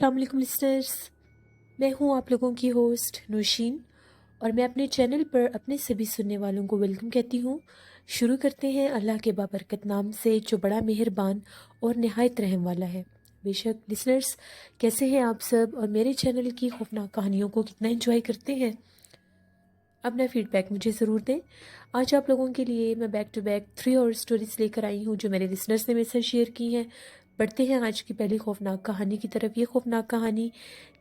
अस्सलाम वालेकुम लिस्टर्स, मैं हूं आप लोगों की होस्ट नौशीन और मैं अपने चैनल पर अपने सभी सुनने वालों को वेलकम कहती हूं। शुरू करते हैं अल्लाह के बाबरकत नाम से जो बड़ा मेहरबान और नहायत रहम वाला है। बेशक लिसनर्स, कैसे हैं आप सब और मेरे चैनल की खौफनाक कहानियों को कितना एंजॉय करते हैं? अपना फीडबैक मुझे ज़रूर दें। आज आप लोगों के लिए मैं बैक टू बैक 3 और स्टोरीज लेकर आई हूँ जो मेरे लिसनर्स ने मेरे साथ शेयर की हैं। बढ़ते हैं आज की पहली खौफनाक कहानी की तरफ। ये खौफनाक कहानी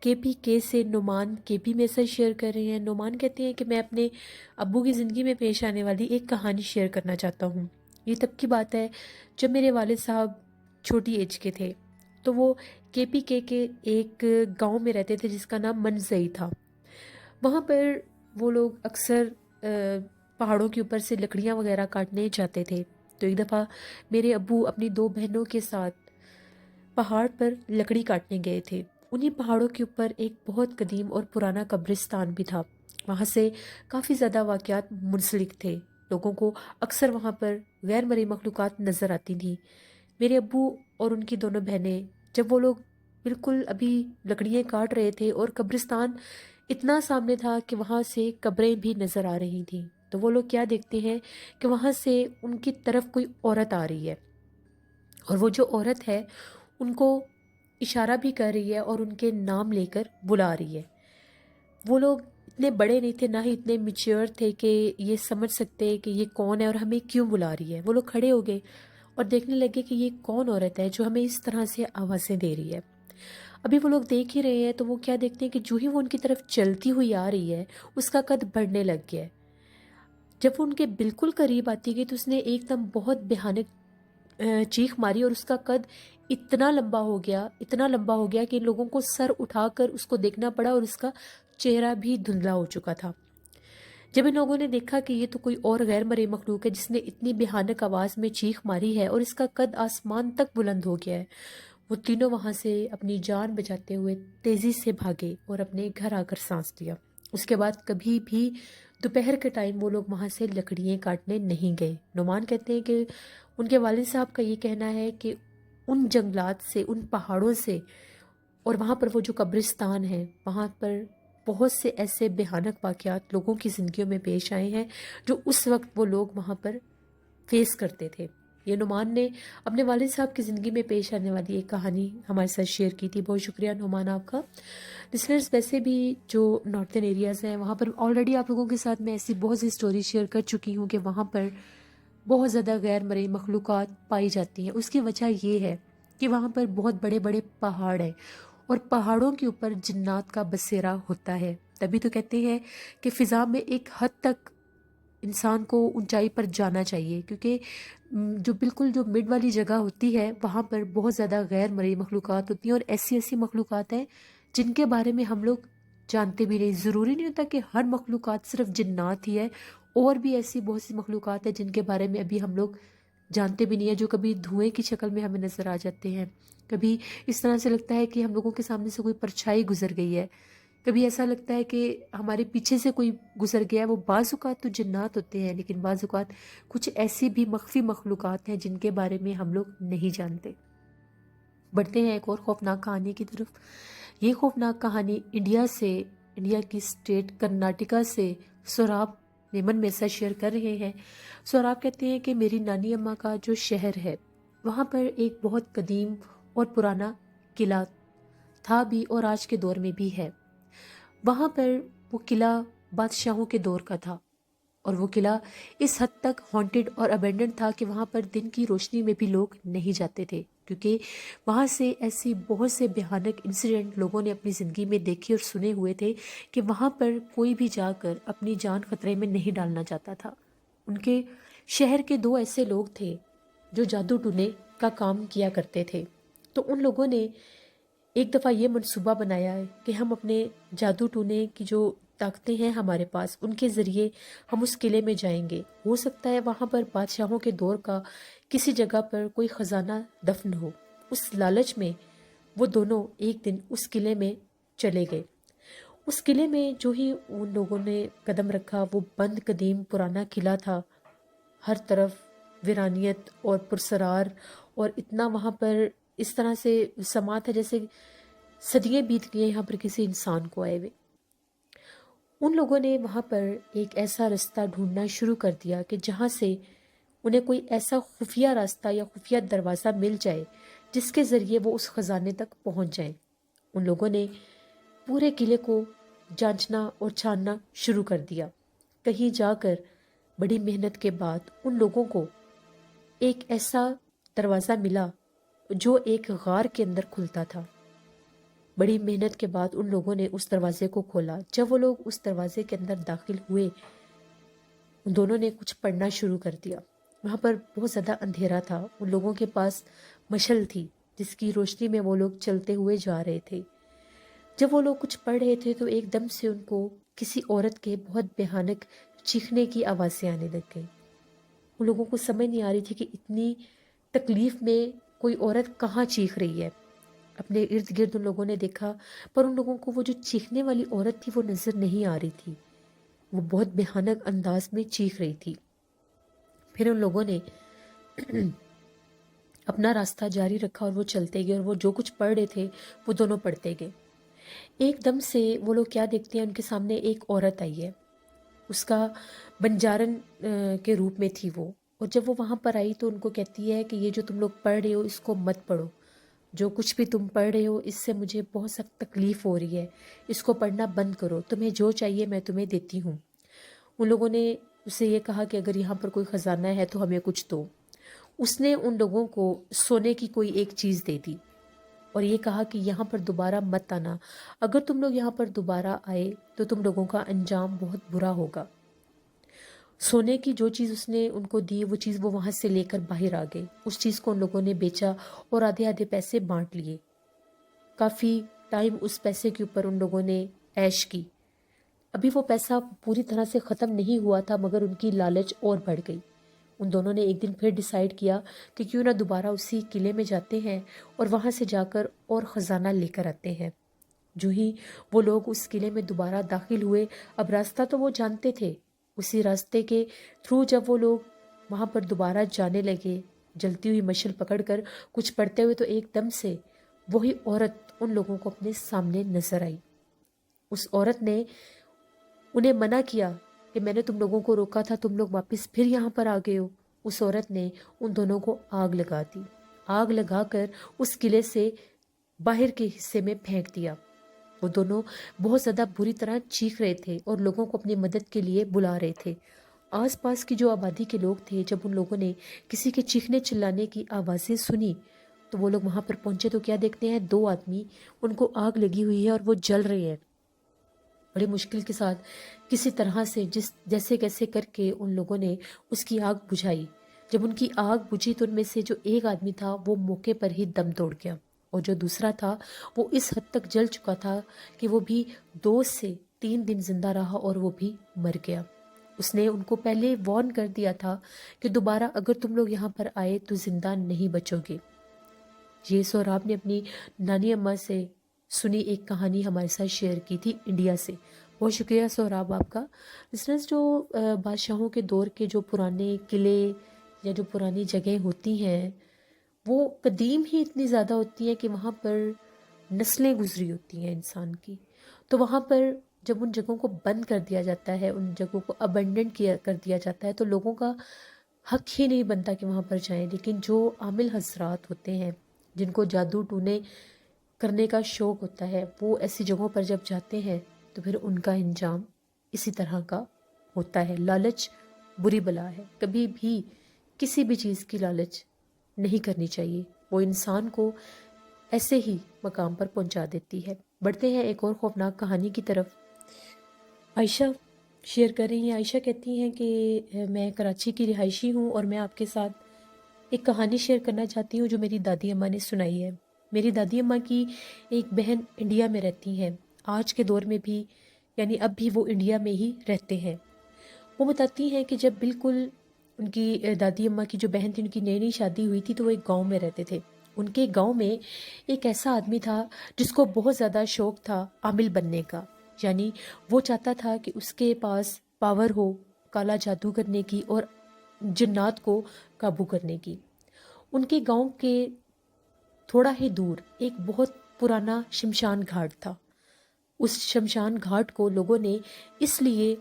KPK से नुमान KP मेरे साथ शेयर कर रहे हैं। नुमान कहते हैं कि मैं अपने अब्बू की ज़िंदगी में पेश आने वाली एक कहानी शेयर करना चाहता हूँ। ये तब की बात है जब मेरे वालिद साहब छोटी एज के थे। तो वो KPK के एक गाँव में रहते थे जिसका नाम मनजई था। वहाँ पर वो लोग अक्सर पहाड़ों के ऊपर से लकड़ियाँ वगैरह काटने जाते थे। तो एक दफ़ा मेरे अब्बू अपनी 2 बहनों के साथ पहाड़ पर लकड़ी काटने गए थे। उन्हीं पहाड़ों के ऊपर एक बहुत कदीम और पुराना कब्रिस्तान भी था। वहाँ से काफ़ी ज़्यादा वाक़यात मुंसलिक थे। लोगों को अक्सर वहाँ पर गैर मरी मखलूक़ात नज़र आती थी। मेरे अब्बू और उनकी दोनों बहनें, जब वो लोग बिल्कुल अभी लकड़ियाँ काट रहे थे और कब्रिस्तान इतना सामने था कि वहाँ से कब्रें भी नज़र आ रही थीं, तो वो लोग क्या देखते हैं कि वहाँ से उनकी तरफ कोई औरत आ रही है और वो जो औरत है उनको इशारा भी कर रही है और उनके नाम लेकर बुला रही है। वो लोग इतने बड़े नहीं थे, ना ही इतने मैच्योर थे कि ये समझ सकते कि ये कौन है और हमें क्यों बुला रही है। वो लोग खड़े हो गए और देखने लगे कि ये कौन औरत है जो हमें इस तरह से आवाज़ें दे रही है। अभी वो लोग देख ही रहे हैं तो वो क्या देखते हैं कि जो ही वो उनकी तरफ चलती हुई आ रही है उसका कद बढ़ने लग गया है। जब वो उनके बिल्कुल करीब आती गई तो उसने एकदम बहुत भयानक चीख मारी और उसका कद इतना लंबा हो गया कि लोगों को सर उठाकर उसको देखना पड़ा और उसका चेहरा भी धुंधला हो चुका था। जब इन लोगों ने देखा कि ये तो कोई और गैर मरे मखलूक है जिसने इतनी भयानक आवाज में चीख मारी है और इसका कद आसमान तक बुलंद हो गया है, वो तीनों वहां से अपनी जान बचाते हुए तेजी से भागे और अपने घर आकर सांस लिया। उसके बाद कभी भी दोपहर के टाइम वो लोग वहां से लकड़ियाँ काटने नहीं गए। नुमान कहते हैं कि उनके वालिद साहब का ये कहना है कि उन जंगलात से, उन पहाड़ों से और वहाँ पर वो जो कब्रिस्तान है वहाँ पर बहुत से ऐसे भयानक वाक़यात लोगों की ज़िंदगियों में पेश आए हैं जो उस वक्त वो लोग वहाँ पर फेस करते थे। ये नुमान ने अपने वालिद साहब की ज़िंदगी में पेश आने वाली एक कहानी हमारे साथ शेयर की थी। बहुत शुक्रिया नुमान आपका। लिसनर्स, वैसे भी जो नॉर्थन एरियाज़ हैं वहाँ पर ऑलरेडी आप लोगों के साथ मैं ऐसी बहुत सी स्टोरी शेयर कर चुकी हूँ कि वहाँ पर बहुत ज़्यादा गैर मरे मखलूक़ात पाई जाती हैं। उसकी वजह ये है कि वहाँ पर बहुत बड़े बड़े पहाड़ हैं और पहाड़ों के ऊपर जिन्नात का बसेरा होता है। तभी तो कहते हैं कि फ़िज़ा में एक हद तक इंसान को ऊंचाई पर जाना चाहिए, क्योंकि जो बिल्कुल जो मिड वाली जगह होती है वहाँ पर बहुत ज़्यादा गैर मरी मखलूक़ात होती हैं और ऐसी ऐसी मखलूक़ात हैं जिनके बारे में हम लोग जानते भी नहीं। ज़रूरी नहीं होता कि हर मखलूक़ात सिर्फ जिन्नात ही है, और भी ऐसी बहुत सी मखलूक़ात है जिनके बारे में अभी हम लोग जानते भी नहीं है, जो कभी धुएं की शक्ल में हमें नज़र आ जाते हैं, कभी इस तरह से लगता है कि हम लोगों के सामने से कोई परछाई गुजर गई है, कभी ऐसा लगता है कि हमारे पीछे से कोई गुजर गया है। वो बाज़-औक़ात तो जिन्नात होते हैं, लेकिन बाज़-औक़ात कुछ ऐसी भी मख्फ़ी मखलूक़ात हैं जिनके बारे में हम लोग नहीं जानते। बढ़ते हैं एक और खौफनाक कहानी की तरफ। ये खौफनाक कहानी इंडिया की स्टेट कर्नाटका से सोराब मेमन मेरे साथ शेयर कर रहे हैं। सोराब कहते हैं कि मेरी नानी अम्मा का जो शहर है वहाँ पर एक बहुत कदीम और पुराना किला था भी और आज के दौर में भी है। वहाँ पर वो किला बादशाहों के दौर का था और वो किला इस हद तक हॉन्टेड और अबेंडन था कि वहाँ पर दिन की रोशनी में भी लोग नहीं जाते थे, क्योंकि वहाँ से ऐसी बहुत से भयानक इंसिडेंट लोगों ने अपनी ज़िंदगी में देखे और सुने हुए थे कि वहाँ पर कोई भी जाकर अपनी जान खतरे में नहीं डालना चाहता था। उनके शहर के 2 ऐसे लोग थे जो जादू टूने का काम किया करते थे। तो उन लोगों ने एक दफ़ा ये मनसूबा बनाया है कि हम अपने जादू टूने की जो ताकतें हैं हमारे पास, उनके ज़रिए हम उस किले में जाएंगे। हो सकता है वहाँ पर बादशाहों के दौर का किसी जगह पर कोई ख़जाना दफन हो। उस लालच में वो दोनों एक दिन उस किले में चले गए। उस किले में जो ही उन लोगों ने कदम रखा, वो बंद कदीम पुराना किला था। हर तरफ वीरानियत और पुरसरार, और इतना वहाँ पर इस तरह से समा था जैसे सदियां बीत गई यहाँ पर किसी इंसान को आए हुए। उन लोगों ने वहाँ पर एक ऐसा रास्ता ढूंढना शुरू कर दिया कि जहाँ से उन्हें कोई ऐसा खुफिया रास्ता या खुफिया दरवाज़ा मिल जाए जिसके ज़रिए वो उस ख़जाने तक पहुँच जाए। उन लोगों ने पूरे किले को जांचना और छानना शुरू कर दिया। कहीं जाकर बड़ी मेहनत के बाद उन लोगों को एक ऐसा दरवाज़ा मिला जो एक गार के अंदर खुलता था। बड़ी मेहनत के बाद उन लोगों ने उस दरवाजे को खोला। जब वो लोग उस दरवाजे के अंदर दाखिल हुए, उन दोनों ने कुछ पढ़ना शुरू कर दिया। वहाँ पर बहुत ज़्यादा अंधेरा था। उन लोगों के पास मशल थी जिसकी रोशनी में वो लोग चलते हुए जा रहे थे। जब वो लोग कुछ पढ़ रहे थे तो एकदम से उनको किसी औरत के बहुत भयानक चीखने की आवाज़ें आने लग गई। उन लोगों को समझ नहीं आ रही थी कि इतनी तकलीफ में कोई औरत कहाँ चीख रही है। अपने इर्द गिर्द उन लोगों ने देखा, पर उन लोगों को वो जो चीखने वाली औरत थी वो नज़र नहीं आ रही थी। वो बहुत भयानक अंदाज में चीख रही थी। फिर उन लोगों ने अपना रास्ता जारी रखा और वो चलते गए और वो जो कुछ पढ़ रहे थे वो दोनों पढ़ते गए। एकदम से वो लोग क्या देखते हैं, उनके सामने एक औरत आई है। उसका बंजारन के रूप में थी वो। और जब वो वहाँ पर आई तो उनको कहती है कि ये जो तुम लोग पढ़ रहे हो इसको मत पढ़ो। जो कुछ भी तुम पढ़ रहे हो इससे मुझे बहुत सख्त तकलीफ़ हो रही है। इसको पढ़ना बंद करो। तुम्हें जो चाहिए मैं तुम्हें देती हूँ। उन लोगों ने उससे ये कहा कि अगर यहाँ पर कोई ख़जाना है तो हमें कुछ दो। उसने उन लोगों को सोने की कोई एक चीज़ दे दी और ये कहा कि यहाँ पर दोबारा मत आना। अगर तुम लोग यहाँ पर दोबारा आए तो तुम लोगों का अंजाम बहुत बुरा होगा। सोने की जो चीज़ उसने उनको दी वो चीज़ वो वहाँ से लेकर बाहर आ गए। उस चीज़ को उन लोगों ने बेचा और आधे आधे पैसे बांट लिए। काफ़ी टाइम उस पैसे के ऊपर उन लोगों ने ऐश की। अभी वो पैसा पूरी तरह से ख़त्म नहीं हुआ था मगर उनकी लालच और बढ़ गई। उन दोनों ने एक दिन फिर डिसाइड किया कि क्यों ना दोबारा उसी किले में जाते हैं और वहाँ से जाकर और ख़जाना लेकर आते हैं। जो ही वो लोग उस किले में दोबारा दाखिल हुए, अब रास्ता तो वो जानते थे। उसी रास्ते के थ्रू जब वो लोग वहाँ पर दोबारा जाने लगे, जलती हुई मशाल पकड़कर कुछ पढ़ते हुए, तो एकदम से वही औरत उन लोगों को अपने सामने नजर आई। उस औरत ने उन्हें मना किया कि मैंने तुम लोगों को रोका था, तुम लोग वापस फिर यहाँ पर आ गए हो। उस औरत ने उन दोनों को आग लगा दी। आग लगाकर उस किले से बाहर के हिस्से में फेंक दिया। वो दोनों बहुत ज़्यादा बुरी तरह चीख रहे थे और लोगों को अपनी मदद के लिए बुला रहे थे। आसपास की जो आबादी के लोग थे, जब उन लोगों ने किसी के चीखने चिल्लाने की आवाज़ें सुनी तो वो लोग वहाँ पर पहुँचे तो क्या देखते हैं, दो आदमी, उनको आग लगी हुई है और वो जल रहे हैं। बड़ी मुश्किल के साथ किसी तरह से जिस जैसे कैसे करके उन लोगों ने उसकी आग बुझाई। जब उनकी आग बुझी तो उनमें से जो एक आदमी था वो मौके पर ही दम तोड़ गया और जो दूसरा था वो इस हद तक जल चुका था कि वो भी 2 से 3 दिन जिंदा रहा और वो भी मर गया। उसने उनको पहले वार्न कर दिया था कि दोबारा अगर तुम लोग यहाँ पर आए तो जिंदा नहीं बचोगे। ये सोहराब ने अपनी नानी अम्मा से सुनी एक कहानी हमारे साथ शेयर की थी इंडिया से। बहुत शुक्रिया सोहराब आपका। लिसनर्स, जो बादशाहों के दौर के जो पुराने किले या जो पुरानी जगह होती हैं वो कदीम ही इतनी ज़्यादा होती हैं कि वहाँ पर नस्लें गुजरी होती हैं इंसान की। तो वहाँ पर जब उन जगहों को बंद कर दिया जाता है, उन जगहों को अबंडन किया कर दिया जाता है, तो लोगों का हक ही नहीं बनता कि वहाँ पर जाएं। लेकिन जो आमिल हजरात होते हैं, जिनको जादू टूने करने का शौक़ होता है, वो ऐसी जगहों पर जब जाते हैं तो फिर उनका अंजाम इसी तरह का होता है। लालच बुरी बला है। कभी भी किसी भी चीज़ की लालच नहीं करनी चाहिए। वो इंसान को ऐसे ही मकाम पर पहुंचा देती है। बढ़ते हैं एक और खौफनाक कहानी की तरफ। आयशा शेयर कर रही हैं। आयशा कहती हैं कि मैं कराची की रिहायशी हूँ और मैं आपके साथ एक कहानी शेयर करना चाहती हूँ जो मेरी दादी अम्मा ने सुनाई है। मेरी दादी अम्मा की एक बहन इंडिया में रहती हैं। आज के दौर में भी, यानी अब भी वो इंडिया में ही रहते हैं। वो बताती हैं कि जब बिल्कुल उनकी दादी अम्मा की जो बहन थी, उनकी नई नई शादी हुई थी तो वो एक गांव में रहते थे। उनके गांव में एक ऐसा आदमी था जिसको बहुत ज़्यादा शौक था आमिल बनने का। यानी वो चाहता था कि उसके पास पावर हो काला जादू करने की और जिन्नात को काबू करने की। उनके गांव के थोड़ा ही दूर एक बहुत पुराना शमशान घाट था। उस शमशान घाट को लोगों ने इसलिए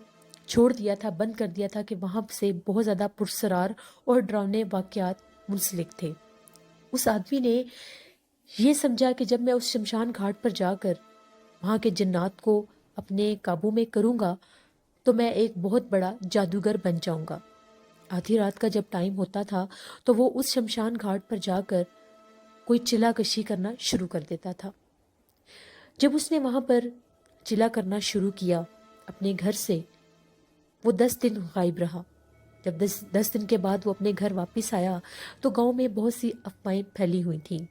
छोड़ दिया था, बंद कर दिया था कि वहाँ से बहुत ज़्यादा पुरस्कार और डरावने वाक़यात मुंसलिक थे। उस आदमी ने ये समझा कि जब मैं उस शमशान घाट पर जाकर वहाँ के जिन्नात को अपने काबू में करूँगा तो मैं एक बहुत बड़ा जादूगर बन जाऊँगा। आधी रात का जब टाइम होता था तो वो उस शमशान घाट पर जाकर कोई चिल्ला कशी करना शुरू कर देता था। जब उसने वहाँ पर चिल्ला करना शुरू किया अपने घर से, वो 10 दिन गायब रहा। जब 10 दिन के बाद वो अपने घर वापस आया तो गांव में बहुत सी अफवाहें फैली हुई थीं।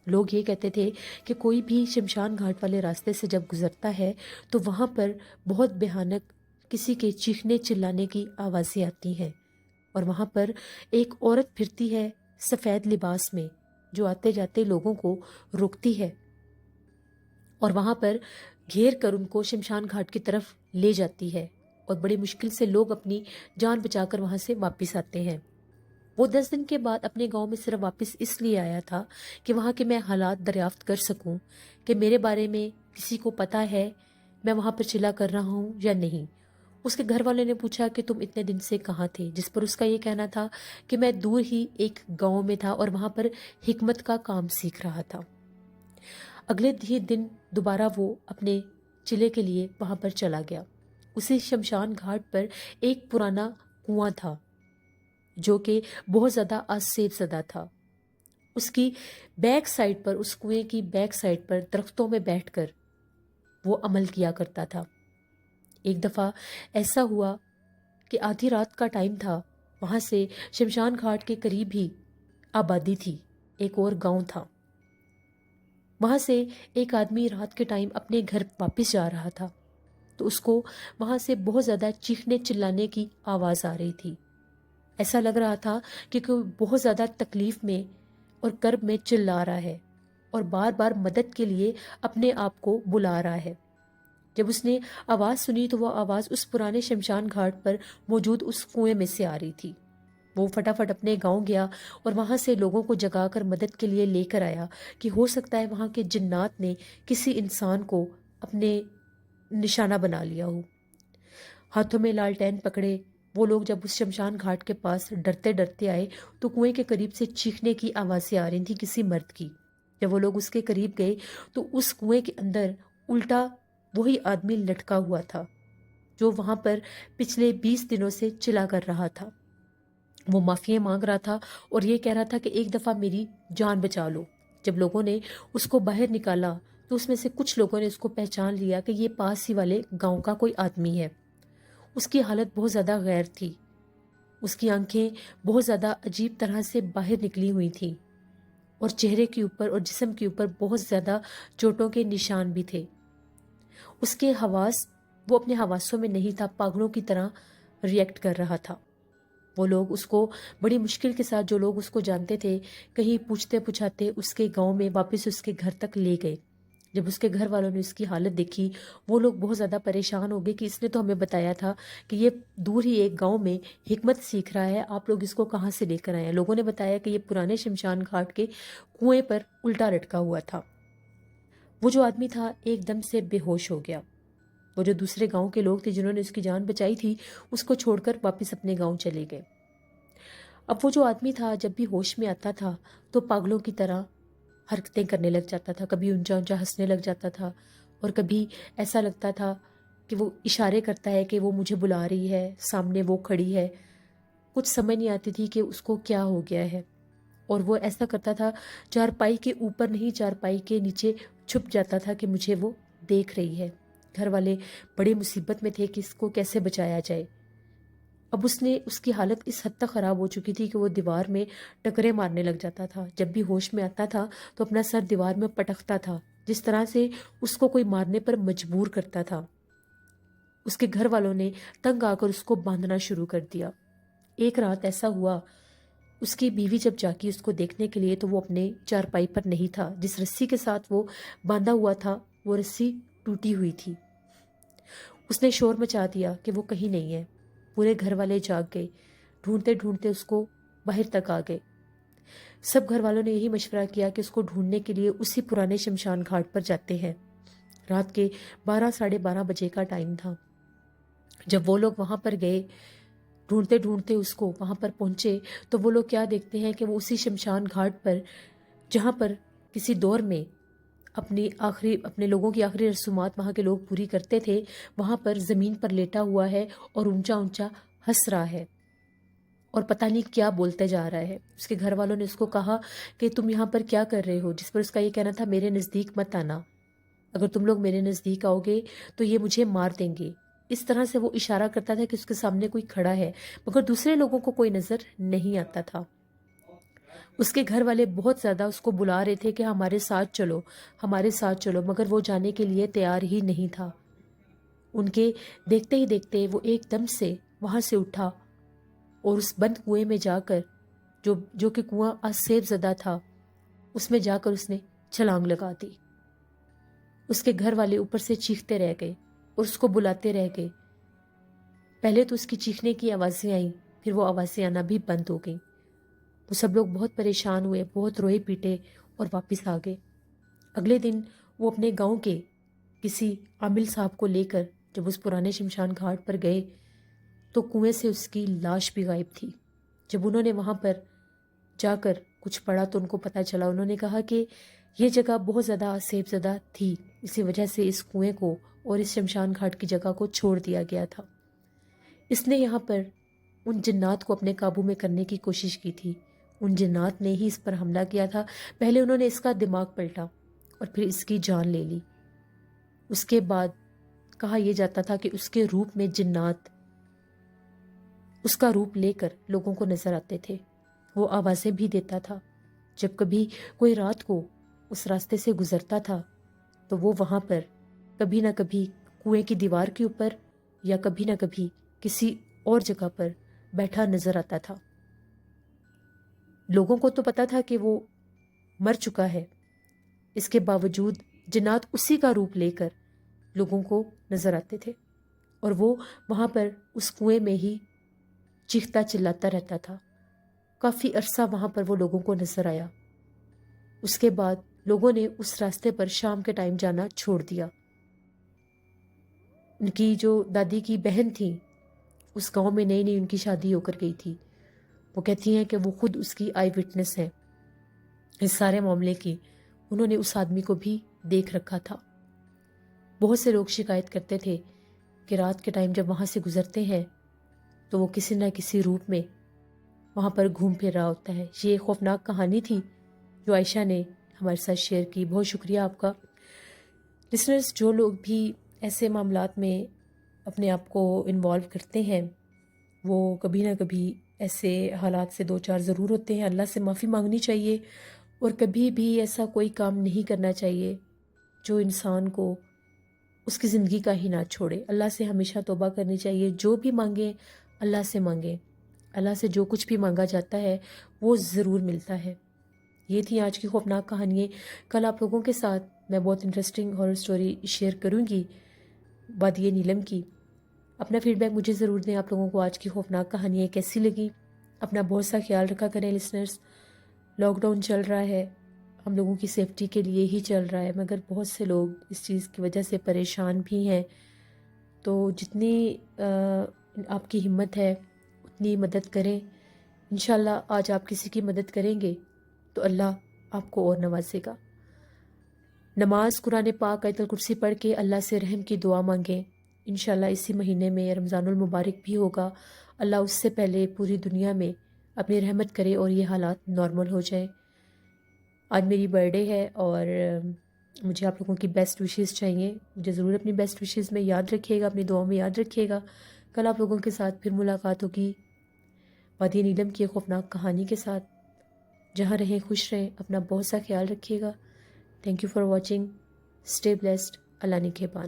लोग ये कहते थे कि कोई भी शमशान घाट वाले रास्ते से जब गुजरता है तो वहाँ पर बहुत भयानक किसी के चीखने चिल्लाने की आवाज़ें आती हैं, और वहाँ पर एक औरत फिरती है सफ़ेद लिबास में, जो आते जाते लोगों को रोकती है और वहाँ पर घेर कर उनको शमशान घाट की तरफ ले जाती है, और बड़ी मुश्किल से लोग अपनी जान बचाकर वहाँ से वापस आते हैं। वो 10 दिन के बाद अपने गांव में सिर्फ वापस इसलिए आया था कि वहाँ के मैं हालात दरियाफ्त कर सकूं कि मेरे बारे में किसी को पता है, मैं वहाँ पर चिल्ला कर रहा हूँ या नहीं। उसके घर वाले ने पूछा कि तुम इतने दिन से कहाँ थे, जिस पर उसका ये कहना था कि मैं दूर ही एक गांव में था और वहाँ पर हिकमत का काम सीख रहा था। अगले ही दिन दोबारा वो अपने चिल्ले के लिए वहाँ पर चला गया। उसी शमशान घाट पर एक पुराना कुआं था जो कि बहुत ज़्यादा आसेब ज़दा था। उसकी बैक साइड पर, उस कुएं की बैक साइड पर दरख्तों में बैठकर वो अमल किया करता था। एक दफ़ा ऐसा हुआ कि आधी रात का टाइम था, वहाँ से शमशान घाट के करीब ही आबादी थी, एक और गांव था। वहाँ से एक आदमी रात के टाइम अपने घर वापस जा रहा था तो उसको वहाँ से बहुत ज़्यादा चीखने चिल्लाने की आवाज़ आ रही थी। ऐसा लग रहा था कि कोई बहुत ज़्यादा तकलीफ़ में और कर्ब में चिल्ला रहा है और बार बार मदद के लिए अपने आप को बुला रहा है। जब उसने आवाज़ सुनी तो वह आवाज़ उस पुराने शमशान घाट पर मौजूद उस कुएं में से आ रही थी। वो फटाफट अपने गांव गया और वहां से लोगों को जगाकर मदद के लिए लेकर आया कि हो सकता है वहां के जिन्नात ने किसी इंसान को अपने निशाना बना लिया हो। हाथों में लालटेन पकड़े वो लोग जब उस शमशान घाट के पास डरते डरते आए तो कुएं के करीब से चीखने की आवाज़ें आ रही थी किसी मर्द की। जब वो लोग उसके करीब गए तो उस कुएं के अंदर उल्टा वही आदमी लटका हुआ था जो वहां पर पिछले 20 दिनों से चिल्ला कर रहा था। वो माफिया मांग रहा था और ये कह रहा था कि एक दफ़ा मेरी जान बचा लो। जब लोगों ने उसको बाहर निकाला तो उसमें से कुछ लोगों ने उसको पहचान लिया कि ये पास ही वाले गांव का कोई आदमी है। उसकी हालत बहुत ज़्यादा गैर थी, उसकी आंखें बहुत ज़्यादा अजीब तरह से बाहर निकली हुई थी और चेहरे के ऊपर और जिस्म के ऊपर बहुत ज़्यादा चोटों के निशान भी थे। उसके हवास, वो अपने हवासों में नहीं था, पागलों की तरह रिएक्ट कर रहा था। वो लोग उसको बड़ी मुश्किल के साथ, जो लोग उसको जानते थे, कहीं पूछते पुछाते उसके गांव में वापस उसके घर तक ले गए। जब उसके घर वालों ने उसकी हालत देखी वो लोग बहुत ज़्यादा परेशान हो गए कि इसने तो हमें बताया था कि ये दूर ही एक गांव में हिकमत सीख रहा है, आप लोग इसको कहाँ से लेकर आए हैं। लोगों ने बताया कि ये पुराने शमशान घाट के कुएं पर उल्टा लटका हुआ था। वो जो आदमी था एकदम से बेहोश हो गया। वो जो दूसरे गांव के लोग थे जिन्होंने उसकी जान बचाई थी उसको छोड़कर वापस अपने गांव चले गए। अब वो जो आदमी था जब भी होश में आता था तो पागलों की तरह हरकतें करने लग जाता था। कभी ऊंचा ऊंचा हंसने लग जाता था और कभी ऐसा लगता था कि वो इशारे करता है कि वो मुझे बुला रही है, सामने वो खड़ी है। कुछ समझ नहीं आती थी कि उसको क्या हो गया है। और वो ऐसा करता था, चारपाई के ऊपर नहीं चारपाई के नीचे छुप जाता था कि मुझे वो देख रही है। घर वाले बड़ी मुसीबत में थे कि इसको कैसे बचाया जाए। अब उसकी हालत इस हद तक ख़राब हो चुकी थी कि वो दीवार में टकरे मारने लग जाता था। जब भी होश में आता था तो अपना सर दीवार में पटकता था, जिस तरह से उसको कोई मारने पर मजबूर करता था। उसके घर वालों ने तंग आकर उसको बांधना शुरू कर दिया। एक रात ऐसा हुआ, उसकी बीवी जब जागी उसको देखने के लिए तो वो अपने चारपाई पर नहीं था। जिस रस्सी के साथ वो बांधा हुआ था वो रस्सी टूटी हुई थी। उसने शोर मचा दिया कि वो कहीं नहीं है। पूरे घर वाले जाग गए, ढूंढते ढूंढते उसको बाहर तक आ गए। سب گھر والوں نے یہی مشورہ کیا کہ اس کو ڈھونڈنے کے لیے اسی پرانے شمشان گھاٹ پر جاتے ہیں۔ رات کے 12 ساڑھے 12 بجے کا ٹائم تھا جب وہ لوگ وہاں پر گئے، ڈھونڈتے ڈھونڈتے اس کو وہاں پر پہنچے تو وہ لوگ کیا دیکھتے ہیں کہ وہ اسی شمشان گھاٹ پر، جہاں پر کسی دور میں اپنے لوگوں کی آخری رسومات وہاں کے لوگ پوری کرتے تھے، وہاں پر زمین پر لیٹا ہوا ہے اور اونچا اونچا ہنس رہا ہے اور پتہ نہیں کیا بولتے جا رہا ہے۔ اس کے گھر والوں نے اس کو کہا کہ تم یہاں پر کیا کر رہے ہو، جس پر اس کا یہ کہنا تھا میرے نزدیک مت آنا، اگر تم لوگ میرے نزدیک آؤ گے تو یہ مجھے مار دیں گے۔ اس طرح سے وہ اشارہ کرتا تھا کہ اس کے سامنے کوئی کھڑا ہے، مگر دوسرے لوگوں کو کوئی نظر نہیں آتا تھا۔ اس کے گھر والے بہت زیادہ اس کو بلا رہے تھے کہ ہمارے ساتھ چلو، ہمارے ساتھ چلو، مگر وہ جانے کے لیے تیار ہی نہیں تھا۔ ان کے دیکھتے ہی دیکھتے وہ ایک دم سے وہاں سے اٹھا اور اس بند کنویں میں جا کر، جو کہ کنواں آسیب زدہ تھا، اس میں جا کر اس نے چھلانگ لگا دی۔ اس کے گھر والے اوپر سے چیختے رہ گئے اور اس کو بلاتے رہ گئے۔ پہلے تو اس کی چیخنے کی آوازیں آئیں، پھر وہ آوازیں آنا بھی بند ہو گئیں۔ وہ سب لوگ بہت پریشان ہوئے، بہت روئے پیٹے اور واپس آ گئے۔ اگلے دن وہ اپنے گاؤں کے کسی عامل صاحب کو لے کر جب اس پرانے شمشان گھاٹ پر گئے تو کنویں سے اس کی لاش بھی غائب تھی۔ جب انہوں نے وہاں پر جا کر کچھ پڑھا تو ان کو پتہ چلا، انہوں نے کہا کہ یہ جگہ بہت زیادہ آسیب زدہ تھی، اسی وجہ سے اس کنویں کو اور اس شمشان گھاٹ کی جگہ کو چھوڑ دیا گیا تھا۔ اس نے یہاں پر ان جنات کو اپنے قابو میں کرنے کی کوشش کی تھی، ان جنات نے ہی اس پر حملہ کیا تھا۔ پہلے انہوں نے اس کا دماغ پلٹا اور پھر اس کی جان لے لی۔ اس کے بعد کہا یہ جاتا تھا کہ اس کے روپ میں جنات اس کا روپ لے کر لوگوں کو نظر آتے تھے، وہ آوازیں بھی دیتا تھا۔ جب کبھی کوئی رات کو اس راستے سے گزرتا تھا تو وہ وہاں پر کبھی نہ کبھی کنویں کی دیوار کے اوپر یا کبھی نہ کبھی کسی اور جگہ پر بیٹھا نظر آتا تھا۔ لوگوں کو تو پتا تھا کہ وہ مر چکا ہے، اس کے باوجود جنات اسی کا روپ لے کر لوگوں کو نظر آتے تھے اور وہ وہاں پر اس کنویں میں ہی چیختا چلاتا رہتا تھا۔ کافی عرصہ وہاں پر وہ لوگوں کو نظر آیا۔ اس کے بعد لوگوں نے اس راستے پر شام کے ٹائم جانا چھوڑ دیا۔ ان کی جو دادی کی بہن تھی، اس گاؤں میں نئی نئی ان کی شادی ہو کر گئی تھی، وہ کہتی ہیں کہ وہ خود اس کی آئی وٹنس ہیں اس سارے معاملے کی، انہوں نے اس آدمی کو بھی دیکھ رکھا تھا۔ بہت سے لوگ شکایت کرتے تھے کہ رات کے ٹائم جب وہاں سے گزرتے ہیں تو وہ کسی نہ کسی روپ میں وہاں پر گھوم پھر رہا ہوتا ہے۔ یہ ایک خوفناک کہانی تھی جو عائشہ نے ہمارے ساتھ شیئر کی۔ بہت شکریہ آپ کا۔ لسنرز، جو لوگ بھی ایسے معاملات میں اپنے آپ کو انوالو کرتے ہیں وہ کبھی نہ کبھی ایسے حالات سے دو چار ضرور ہوتے ہیں۔ اللہ سے معافی مانگنی چاہیے اور کبھی بھی ایسا کوئی کام نہیں کرنا چاہیے جو انسان کو اس کی زندگی کا ہی نہ چھوڑے۔ اللہ سے ہمیشہ توبہ کرنی چاہیے، جو بھی مانگیں اللہ سے مانگیں، اللہ سے جو کچھ بھی مانگا جاتا ہے وہ ضرور ملتا ہے۔ یہ تھی آج کی خوفناک کہانیاں۔ کل آپ لوگوں کے ساتھ میں بہت انٹرسٹنگ ہارر سٹوری شیئر کروں گی وادی نیلم کی۔ اپنا فیڈ بیک مجھے ضرور دیں، آپ لوگوں کو آج کی خوفناک کہانیاں کیسی لگی۔ اپنا بہت سا خیال رکھا کریں لسنرز۔ لاک ڈاؤن چل رہا ہے، ہم لوگوں کی سیفٹی کے لیے ہی چل رہا ہے، مگر بہت سے لوگ اس چیز کی وجہ سے پریشان بھی ہیں۔ تو جتنی آپ کی ہمت ہے اتنی مدد کریں۔ انشاءاللہ آج آپ کسی کی مدد کریں گے تو اللہ آپ کو اور نوازے گا۔ نماز، قرآن پاک، آیت الکرسی پڑھ کے اللہ سے رحم کی دعا مانگیں۔ انشاءاللہ اسی مہینے میں رمضان المبارک بھی ہوگا، اللہ اس سے پہلے پوری دنیا میں اپنی رحمت کرے اور یہ حالات نارمل ہو جائیں۔ آج میری برتھ ڈے ہے اور مجھے آپ لوگوں کی بیسٹ وشیز چاہیے، مجھے ضرور اپنی بیسٹ وشیز میں یاد رکھیے گا، اپنی دعاؤں میں یاد رکھیے گا۔ کل آپ لوگوں کے ساتھ پھر ملاقات ہوگی وادی نیلم کی خوفناک کہانی کے ساتھ۔ جہاں رہیں خوش رہیں، اپنا بہت سا خیال رکھیے گا۔ Thank you for watching. Stay blessed. اللہ نگہبان۔